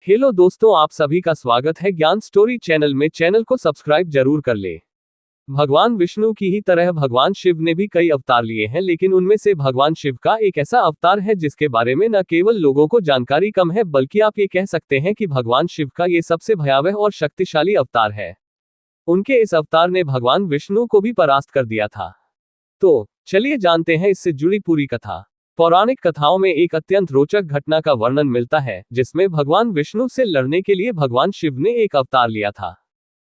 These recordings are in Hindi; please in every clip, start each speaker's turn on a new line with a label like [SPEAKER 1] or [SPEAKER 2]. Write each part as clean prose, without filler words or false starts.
[SPEAKER 1] हेलो दोस्तों, आप सभी का स्वागत है ज्ञान स्टोरी चैनल में। चैनल को सब्सक्राइब जरूर कर ले। भगवान विष्णु की ही तरह भगवान शिव ने भी कई अवतार लिए हैं, लेकिन उनमें से भगवान शिव का एक ऐसा अवतार है जिसके बारे में न केवल लोगों को जानकारी कम है, बल्कि आप ये कह सकते हैं कि भगवान शिव का ये सबसे भयावह और शक्तिशाली अवतार है। उनके इस अवतार ने भगवान विष्णु को भी परास्त कर दिया था। तो चलिए जानते हैं इससे जुड़ी पूरी कथा। पौराणिक कथाओं में एक अत्यंत रोचक घटना का वर्णन मिलता है, जिसमें भगवान विष्णु से लड़ने के लिए भगवान शिव ने एक अवतार लिया था।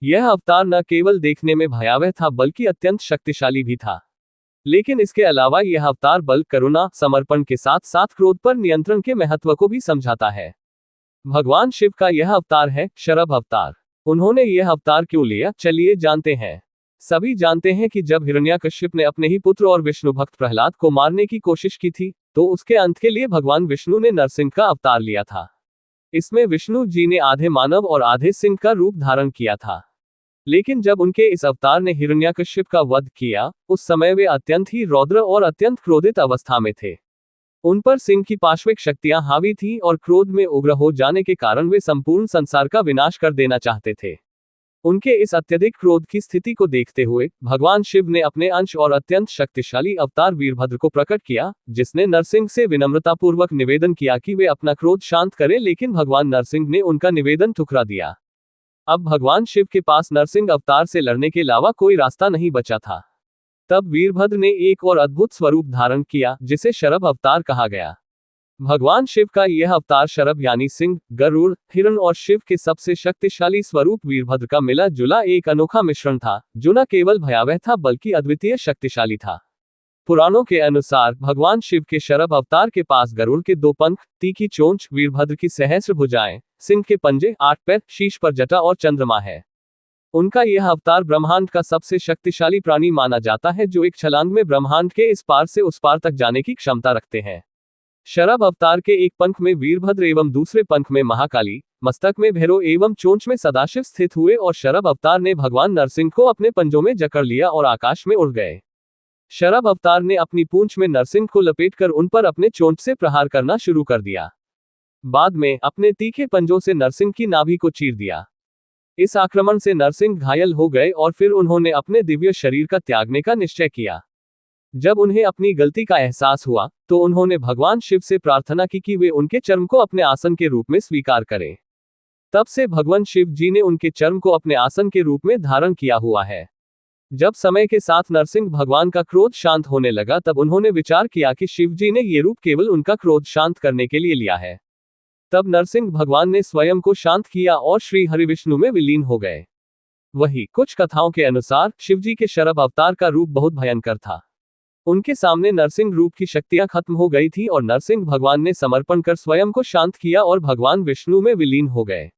[SPEAKER 1] यह अवतार न केवल देखने में भयावह था, बल्कि अत्यंत शक्तिशाली भी था। लेकिन इसके अलावा यह अवतार बल, करुणा, समर्पण के साथ साथ क्रोध पर नियंत्रण के महत्व को भी समझाता है। भगवान शिव का यह अवतार है शरभ अवतार। उन्होंने यह अवतार क्यों लिया, चलिए जानते हैं। सभी जानते हैं कि जब हिरण्यकश्यप ने अपने ही पुत्र और विष्णु भक्त प्रहलाद को मारने की कोशिश की थी, तो उसके अंत के लिए भगवान विष्णु ने नरसिंह का अवतार लिया था। इसमें विष्णु जी ने आधे मानव और आधे सिंह का रूप धारण किया था। लेकिन जब उनके इस अवतार ने हिरण्यकश्यप का वध किया, उस समय वे अत्यंत ही रौद्र और अत्यंत क्रोधित अवस्था में थे। उन पर सिंह की पाश्विक शक्तियां हावी थीं और क्रोध में उग्र हो जाने के कारण वे संपूर्ण संसार का विनाश कर देना चाहते थे। उनके इस अत्यधिक क्रोध की स्थिति को देखते हुए भगवान शिव ने अपने अंश और अत्यंत शक्तिशाली अवतार वीरभद्र को प्रकट किया, जिसने नरसिंह से विनम्रतापूर्वक निवेदन किया कि वे अपना क्रोध शांत करें, लेकिन भगवान नरसिंह ने उनका निवेदन ठुकरा दिया। अब भगवान शिव के पास नरसिंह अवतार से लड़ने के अलावा कोई रास्ता नहीं बचा था। तब वीरभद्र ने एक और अद्भुत स्वरूप धारण किया, जिसे शरभ अवतार कहा गया। भगवान शिव का यह अवतार शरभ यानी सिंह, गरुड़, हिरण और शिव के सबसे शक्तिशाली स्वरूप वीरभद्र का मिला जुला एक अनोखा मिश्रण था, जो न केवल भयावह था बल्कि अद्वितीय शक्तिशाली था। पुराणों के अनुसार भगवान शिव के शरभ अवतार के पास गरुड़ के 2 पंख, तीखी चोंच, वीरभद्र की सहस्र भुजाएं, सिंह के पंजे, 8 पैर, शीश पर जटा और चंद्रमा है। उनका यह अवतार ब्रह्मांड का सबसे शक्तिशाली प्राणी माना जाता है, जो एक छलांग में ब्रह्मांड के इस पार से उस पार तक जाने की क्षमता रखते हैं। शरभ अवतार के एक पंख में वीरभद्र एवं दूसरे पंख में महाकाली, मस्तक में भैरव एवं चोंच में सदाशिव स्थित हुए और शरभ अवतार ने भगवान नरसिंह को अपने पंजों में जकड़ लिया और आकाश में उड़ गए। शरभ अवतार ने अपनी पूंछ में नरसिंह को लपेटकर उन पर अपने चोंच से प्रहार करना शुरू कर दिया। बाद में अपने तीखे पंजों से नरसिंह की नाभि को चीर दिया। इस आक्रमण से नरसिंह घायल हो गए और फिर उन्होंने अपने दिव्य शरीर का त्यागने का निश्चय किया। जब उन्हें अपनी गलती का एहसास हुआ, तो उन्होंने भगवान शिव से प्रार्थना की कि वे उनके चर्म को अपने आसन के रूप में स्वीकार करें। तब से भगवान शिव जी ने उनके चर्म को अपने आसन के रूप में धारण किया हुआ है। जब समय के साथ नरसिंह भगवान का क्रोध शांत होने लगा, तब उन्होंने विचार किया कि शिव जी ने ये रूप केवल उनका क्रोध शांत करने के लिए लिया है। तब नरसिंह भगवान ने स्वयं को शांत किया और श्री हरिविष्णु में विलीन हो गए। वही कुछ कथाओं के अनुसार शिवजी के शरभ अवतार का रूप बहुत भयंकर था। उनके सामने नरसिंह रूप की शक्तियां खत्म हो गई थी और नरसिंह भगवान ने समर्पण कर स्वयं को शांत किया और भगवान विष्णु में विलीन हो गए।